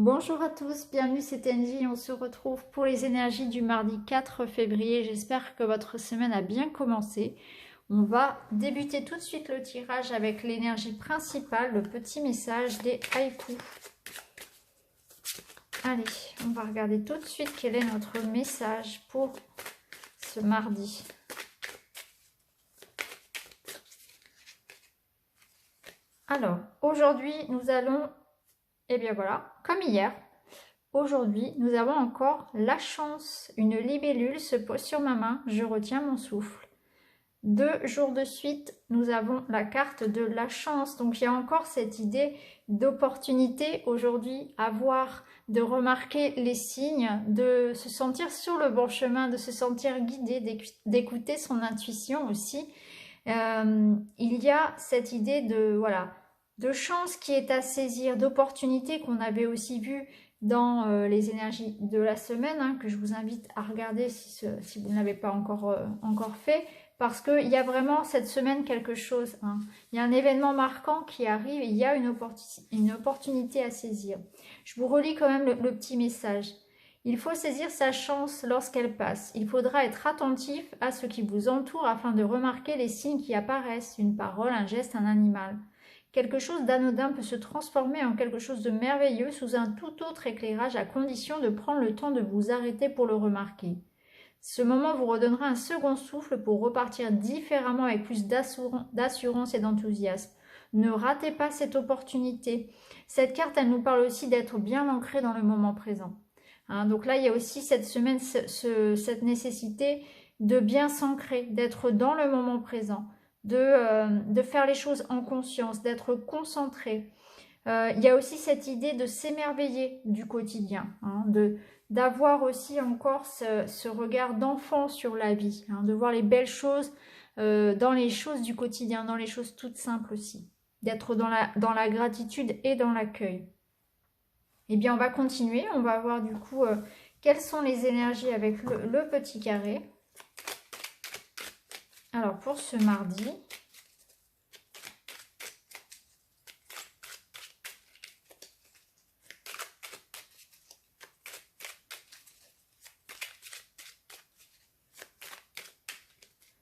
Bonjour à tous, bienvenue, c'est Engie. On se retrouve pour les énergies du mardi 4 février. J'espère que votre semaine a bien commencé. On va débuter tout de suite le tirage avec l'énergie principale, le petit message des haïkus. Allez, on va regarder tout de suite quel est notre message pour ce mardi. Alors, aujourd'hui, nous allons, eh bien voilà, comme hier, aujourd'hui, nous avons encore la chance. Une libellule se pose sur ma main, je retiens mon souffle. 2 jours de suite, nous avons la carte de la chance. Donc, il y a encore cette idée d'opportunité aujourd'hui à voir, de remarquer les signes, de se sentir sur le bon chemin, de se sentir guidé, d'écouter son intuition aussi. Il y a cette idée de, voilà, de chance qui est à saisir, d'opportunité qu'on avait aussi vu dans les énergies de la semaine, hein, que je vous invite à regarder si vous ne l'avez pas encore fait, parce qu'il y a vraiment cette semaine quelque chose, hein. Il y a un événement marquant qui arrive, et il y a une opportunité à saisir. Je vous relis quand même le petit message. Il faut saisir sa chance lorsqu'elle passe. Il faudra être attentif à ce qui vous entoure afin de remarquer les signes qui apparaissent, une parole, un geste, un animal. Quelque chose d'anodin peut se transformer en quelque chose de merveilleux sous un tout autre éclairage à condition de prendre le temps de vous arrêter pour le remarquer. Ce moment vous redonnera un second souffle pour repartir différemment avec plus d'assurance et d'enthousiasme. Ne ratez pas cette opportunité. Cette carte, elle nous parle aussi d'être bien ancré dans le moment présent. Hein, donc là, il y a aussi cette semaine cette nécessité de bien s'ancrer, d'être dans le moment présent, de faire les choses en conscience, d'être concentré. Il y a aussi cette idée de s'émerveiller du quotidien, hein, d'avoir aussi encore ce regard d'enfant sur la vie, hein, de voir les belles choses dans les choses du quotidien, dans les choses toutes simples aussi, d'être dans la gratitude et dans l'accueil. Eh bien, on va continuer, on va voir du coup quelles sont les énergies avec le petit carré. Alors, pour ce mardi,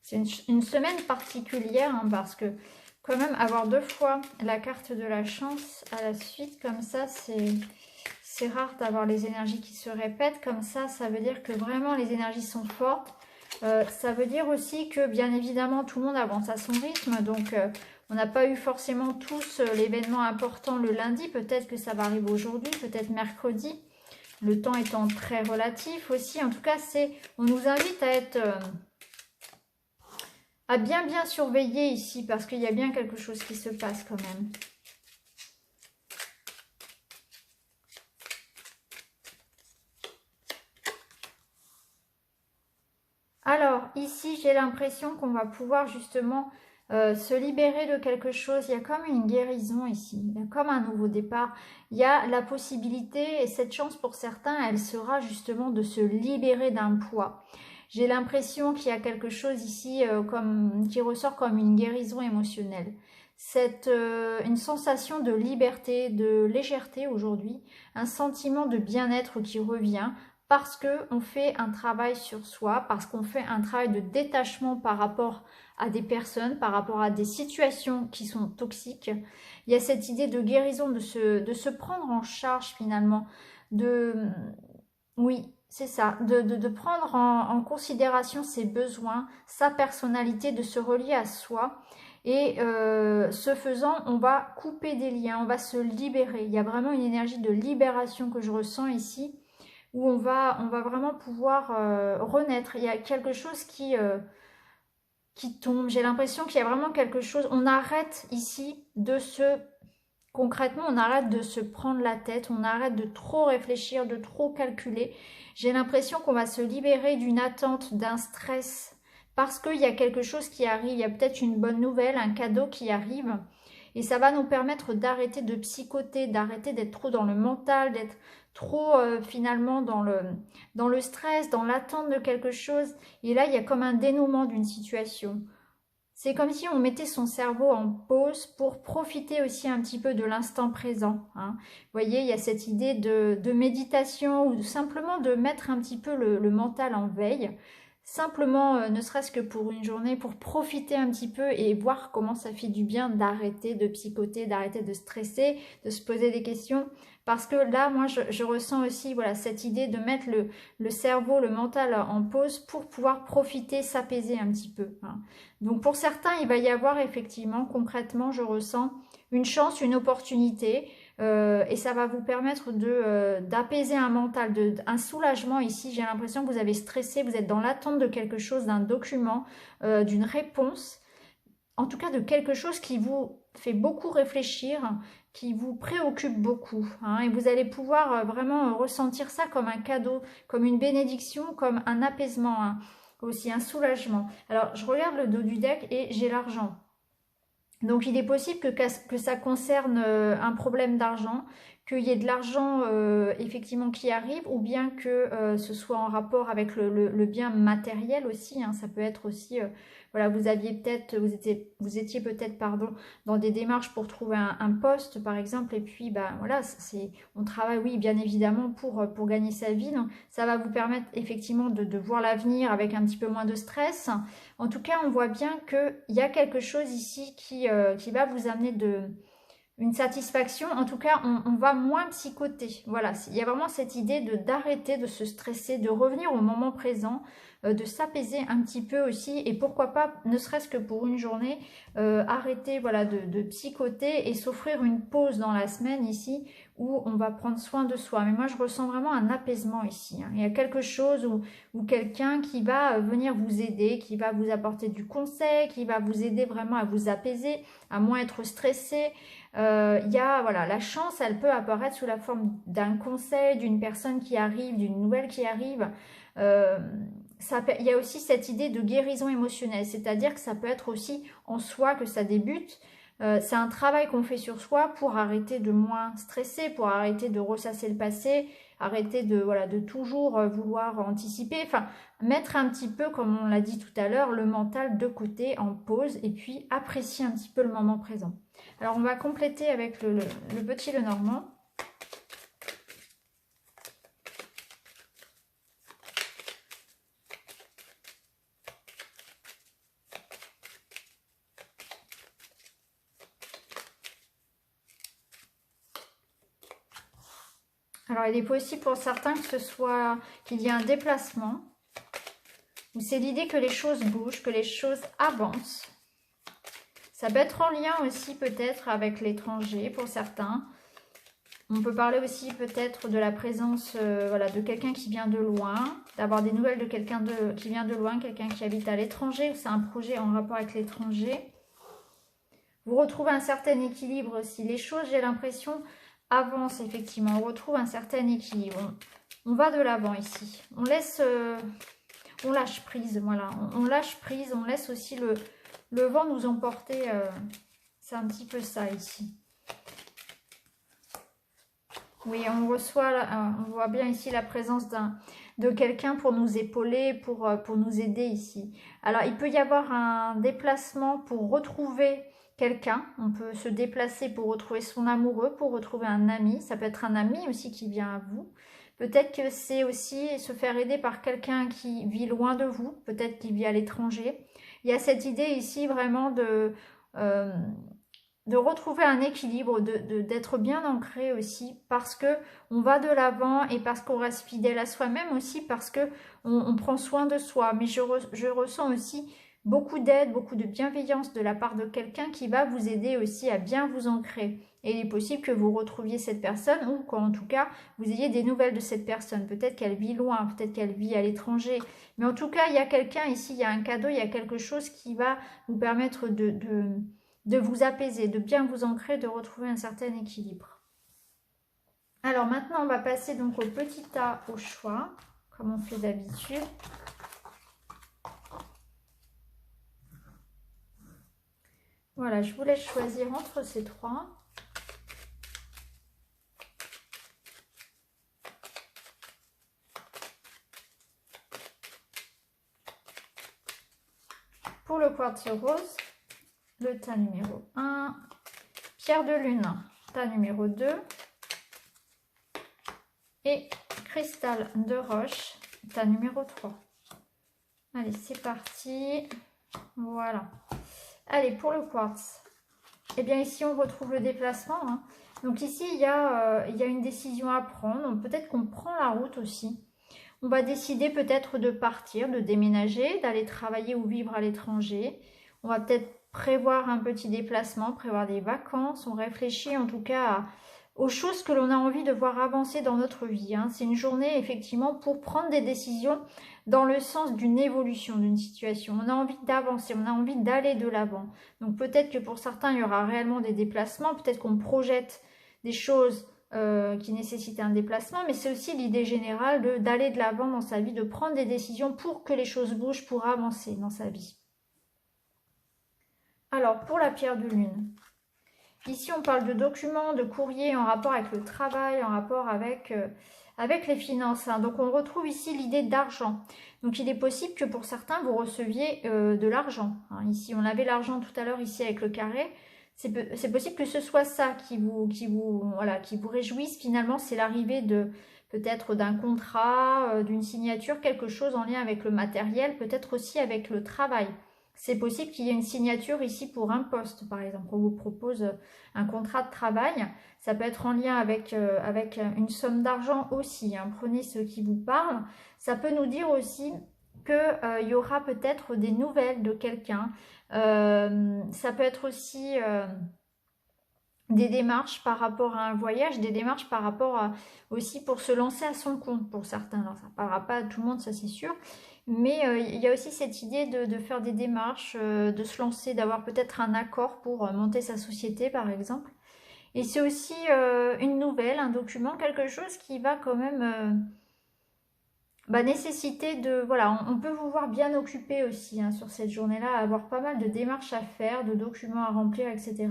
c'est une semaine particulière, hein, parce que quand même avoir 2 fois la carte de la chance à la suite comme ça, c'est rare d'avoir les énergies qui se répètent comme ça. Ça veut dire que vraiment les énergies sont fortes. Ça veut dire aussi que bien évidemment tout le monde avance à son rythme, donc on n'a pas eu forcément tous l'événement important le lundi. Peut-être que ça va arriver aujourd'hui, peut-être mercredi, le temps étant très relatif aussi. En tout cas, on nous invite à être à bien surveiller ici, parce qu'il y a bien quelque chose qui se passe quand même. Alors, ici, j'ai l'impression qu'on va pouvoir justement se libérer de quelque chose. Il y a comme une guérison ici, il y a comme un nouveau départ. Il y a la possibilité, et cette chance pour certains, elle sera justement de se libérer d'un poids. J'ai l'impression qu'il y a quelque chose ici qui ressort comme une guérison émotionnelle. Une sensation de liberté, de légèreté aujourd'hui, un sentiment de bien-être qui revient, parce qu'on fait un travail sur soi, parce qu'on fait un travail de détachement par rapport à des personnes, par rapport à des situations qui sont toxiques. Il y a cette idée de guérison, de se prendre en charge finalement, oui, c'est ça, de prendre en considération ses besoins, sa personnalité, de se relier à soi. Et ce faisant, on va couper des liens, on va se libérer. Il y a vraiment une énergie de libération que je ressens ici, où on va vraiment pouvoir renaître. Il y a quelque chose qui tombe. J'ai l'impression qu'il y a vraiment quelque chose. On arrête ici concrètement, on arrête de se prendre la tête, on arrête de trop réfléchir, de trop calculer. J'ai l'impression qu'on va se libérer d'une attente, d'un stress, parce qu'il y a quelque chose qui arrive. Il y a peut-être une bonne nouvelle, un cadeau qui arrive. Et ça va nous permettre d'arrêter de psychoter, d'arrêter d'être trop dans le mental, d'être trop finalement dans le stress, dans l'attente de quelque chose. Et là, il y a comme un dénouement d'une situation. C'est comme si on mettait son cerveau en pause pour profiter aussi un petit peu de l'instant présent, hein. Vous voyez, il y a cette idée de méditation ou simplement de mettre un petit peu le mental en veille. Simplement, ne serait-ce que pour une journée, pour profiter un petit peu et voir comment ça fait du bien d'arrêter de psychoter, d'arrêter de stresser, de se poser des questions. Parce que là, moi, je ressens aussi voilà, cette idée de mettre le cerveau, le mental en pause pour pouvoir profiter, s'apaiser un petit peu, hein. Donc pour certains, il va y avoir effectivement, concrètement, je ressens une chance, une opportunité, et ça va vous permettre d'apaiser un mental, un soulagement ici. J'ai l'impression que vous avez stressé, vous êtes dans l'attente de quelque chose, d'un document, d'une réponse, en tout cas de quelque chose qui vous fait beaucoup réfléchir, qui vous préoccupe beaucoup, hein, et vous allez pouvoir vraiment ressentir ça comme un cadeau, comme une bénédiction, comme un apaisement, hein, aussi un soulagement. Alors je regarde le dos du deck et j'ai l'argent. Donc il est possible que ça concerne un problème d'argent, qu'il y ait de l'argent effectivement qui arrive, ou bien que ce soit en rapport avec le bien matériel aussi, hein. Ça peut être aussi, voilà, vous étiez peut-être pardon, dans des démarches pour trouver un poste par exemple, et puis bah voilà, on travaille oui bien évidemment pour gagner sa vie, donc ça va vous permettre effectivement de voir l'avenir avec un petit peu moins de stress. En tout cas, on voit bien qu'il y a quelque chose ici qui va vous amener une satisfaction. En tout cas, on va moins psychoter. Voilà, il y a vraiment cette idée d'arrêter de se stresser, de revenir au moment présent, de s'apaiser un petit peu aussi. Et pourquoi pas, ne serait-ce que pour une journée, arrêter voilà, de psychoter et s'offrir une pause dans la semaine ici où on va prendre soin de soi. Mais moi, je ressens vraiment un apaisement ici, hein. Il y a quelque chose ou quelqu'un qui va venir vous aider, qui va vous apporter du conseil, qui va vous aider vraiment à vous apaiser, à moins être stressé. Il y a, voilà, la chance, elle peut apparaître sous la forme d'un conseil, d'une personne qui arrive, d'une nouvelle qui arrive. Il y a aussi cette idée de guérison émotionnelle, c'est-à-dire que ça peut être aussi en soi que ça débute. C'est un travail qu'on fait sur soi pour arrêter de moins stresser, pour arrêter de ressasser le passé, arrêter de toujours vouloir anticiper, enfin mettre un petit peu, comme on l'a dit tout à l'heure, le mental de côté en pause et puis apprécier un petit peu le moment présent. Alors on va compléter avec le petit Lenormand. Alors il est possible pour certains qu'il y ait un déplacement, ou c'est l'idée que les choses bougent, que les choses avancent. Ça peut être en lien aussi peut-être avec l'étranger pour certains. On peut parler aussi peut-être de la présence voilà, de quelqu'un qui vient de loin, d'avoir des nouvelles de quelqu'un qui vient de loin, quelqu'un qui habite à l'étranger, ou c'est un projet en rapport avec l'étranger. Vous retrouvez un certain équilibre aussi. Les choses, j'ai l'impression, avancent effectivement. On retrouve un certain équilibre. On va de l'avant ici. On laisse, on lâche prise, voilà. On lâche prise, on laisse aussi le vent nous emporter. C'est un petit peu ça ici. Oui, on voit bien ici la présence de quelqu'un pour nous épauler, pour nous aider ici. Alors, il peut y avoir un déplacement pour retrouver quelqu'un. On peut se déplacer pour retrouver son amoureux, pour retrouver un ami. Ça peut être un ami aussi qui vient à vous. Peut-être que c'est aussi se faire aider par quelqu'un qui vit loin de vous, peut-être qui vit à l'étranger. Il y a cette idée ici vraiment de retrouver un équilibre, d'être bien ancré aussi, parce que on va de l'avant et parce qu'on reste fidèle à soi-même aussi, parce que on prend soin de soi. Mais je ressens aussi beaucoup d'aide, beaucoup de bienveillance de la part de quelqu'un qui va vous aider aussi à bien vous ancrer. Et il est possible que vous retrouviez cette personne ou qu'en tout cas, vous ayez des nouvelles de cette personne. Peut-être qu'elle vit loin, peut-être qu'elle vit à l'étranger. Mais en tout cas, il y a quelqu'un ici, il y a un cadeau, il y a quelque chose qui va vous permettre de vous apaiser, de bien vous ancrer, de retrouver un certain équilibre. Alors maintenant, on va passer donc au petit tas au choix, comme on fait d'habitude. Voilà, je vous laisse choisir entre ces trois. Pour le quartz rose, le tas numéro 1. Pierre de lune, tas numéro 2. Et cristal de roche, tas numéro 3. Allez, c'est parti. Voilà. Allez, pour le quartz. Eh bien, ici, on retrouve le déplacement. Hein. Donc ici, il y a une décision à prendre. Peut-être qu'on prend la route aussi. On va décider peut-être de partir, de déménager, d'aller travailler ou vivre à l'étranger. On va peut-être prévoir un petit déplacement, prévoir des vacances. On réfléchit en tout cas aux choses que l'on a envie de voir avancer dans notre vie. Hein. C'est une journée effectivement pour prendre des décisions dans le sens d'une évolution d'une situation. On a envie d'avancer, on a envie d'aller de l'avant. Donc peut-être que pour certains, il y aura réellement des déplacements. Peut-être qu'on projette des choses qui nécessitent un déplacement, mais c'est aussi l'idée générale d'aller de l'avant dans sa vie, de prendre des décisions pour que les choses bougent, pour avancer dans sa vie. Alors, pour la pierre de lune, ici on parle de documents, de courriers en rapport avec le travail, en rapport avec les finances. Hein. Donc on retrouve ici l'idée d'argent. Donc il est possible que pour certains vous receviez de l'argent. Hein. Ici on avait l'argent tout à l'heure ici avec le carré. C'est possible que ce soit ça qui vous réjouisse. Finalement, c'est l'arrivée de peut-être d'un contrat, d'une signature, quelque chose en lien avec le matériel, peut-être aussi avec le travail. C'est possible qu'il y ait une signature ici pour un poste, par exemple. On vous propose un contrat de travail. Ça peut être en lien avec une somme d'argent aussi. Hein. Prenez ce qui vous parle. Ça peut nous dire aussi qu'il y aura peut-être des nouvelles de quelqu'un. Ça peut être aussi des démarches par rapport à un voyage, des démarches par rapport aussi pour se lancer à son compte pour certains. Alors, ça ne parlera pas à tout le monde, ça c'est sûr. Mais il y a aussi cette idée de faire des démarches, de se lancer, d'avoir peut-être un accord pour monter sa société par exemple. Et c'est aussi une nouvelle, un document, quelque chose qui va quand même nécessiter de... Voilà, on peut vous voir bien occupé aussi hein, sur cette journée-là, avoir pas mal de démarches à faire, de documents à remplir, etc.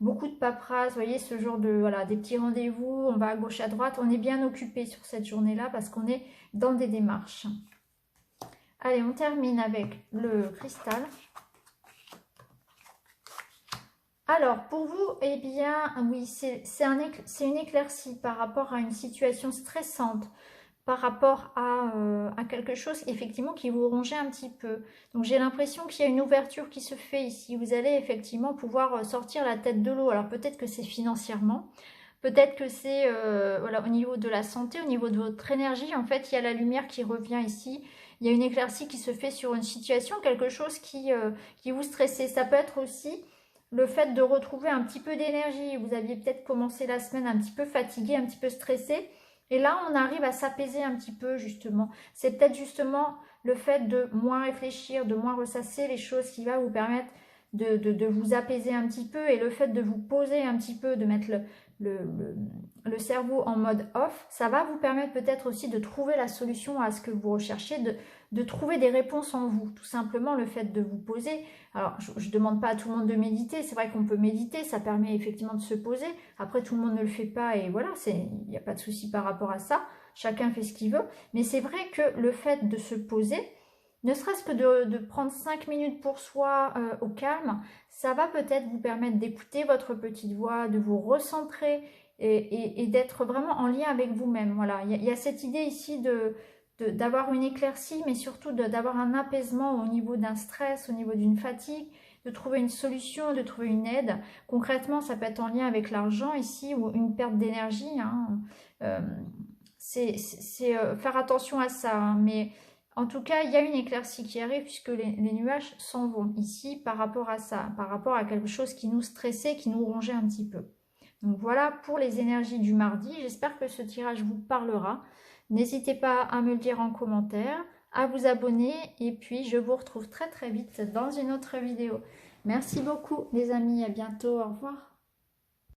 Beaucoup de paperasse, vous voyez, ce genre de... Voilà, des petits rendez-vous, on va à gauche, à droite, on est bien occupé sur cette journée-là parce qu'on est dans des démarches. Allez, on termine avec le cristal. Alors, pour vous, eh bien, oui, c'est une éclaircie par rapport à une situation stressante, par rapport à quelque chose, effectivement, qui vous rongeait un petit peu. Donc, j'ai l'impression qu'il y a une ouverture qui se fait ici. Vous allez effectivement pouvoir sortir la tête de l'eau. Alors, peut-être que c'est financièrement, peut-être que c'est voilà, au niveau de la santé, au niveau de votre énergie. En fait, il y a la lumière qui revient ici. Il y a une éclaircie qui se fait sur une situation, quelque chose qui vous stressait. Ça peut être aussi le fait de retrouver un petit peu d'énergie. Vous aviez peut-être commencé la semaine un petit peu fatigué, un petit peu stressé. Et là, on arrive à s'apaiser un petit peu, justement. C'est peut-être justement le fait de moins réfléchir, de moins ressasser les choses qui va vous permettre de vous apaiser un petit peu. Et le fait de vous poser un petit peu, de mettre le cerveau en mode off, ça va vous permettre peut-être aussi de trouver la solution à ce que vous recherchez, de trouver des réponses en vous. Tout simplement, le fait de vous poser. Alors, je ne demande pas à tout le monde de méditer. C'est vrai qu'on peut méditer, ça permet effectivement de se poser. Après, tout le monde ne le fait pas et voilà, il n'y a pas de souci par rapport à ça. Chacun fait ce qu'il veut. Mais c'est vrai que le fait de se poser, ne serait-ce que de prendre 5 minutes pour soi au calme, ça va peut-être vous permettre d'écouter votre petite voix, de vous recentrer et d'être vraiment en lien avec vous-même. Voilà, il y a cette idée ici d'avoir une éclaircie, mais surtout d'avoir un apaisement au niveau d'un stress, au niveau d'une fatigue, de trouver une solution, de trouver une aide. Concrètement, ça peut être en lien avec l'argent ici ou une perte d'énergie. Hein. C'est faire attention à ça, hein, mais... En tout cas, il y a une éclaircie qui arrive puisque les nuages s'en vont ici par rapport à ça, par rapport à quelque chose qui nous stressait, qui nous rongeait un petit peu. Donc voilà pour les énergies du mardi. J'espère que ce tirage vous parlera. N'hésitez pas à me le dire en commentaire, à vous abonner et puis je vous retrouve très très vite dans une autre vidéo. Merci beaucoup les amis, à bientôt, au revoir.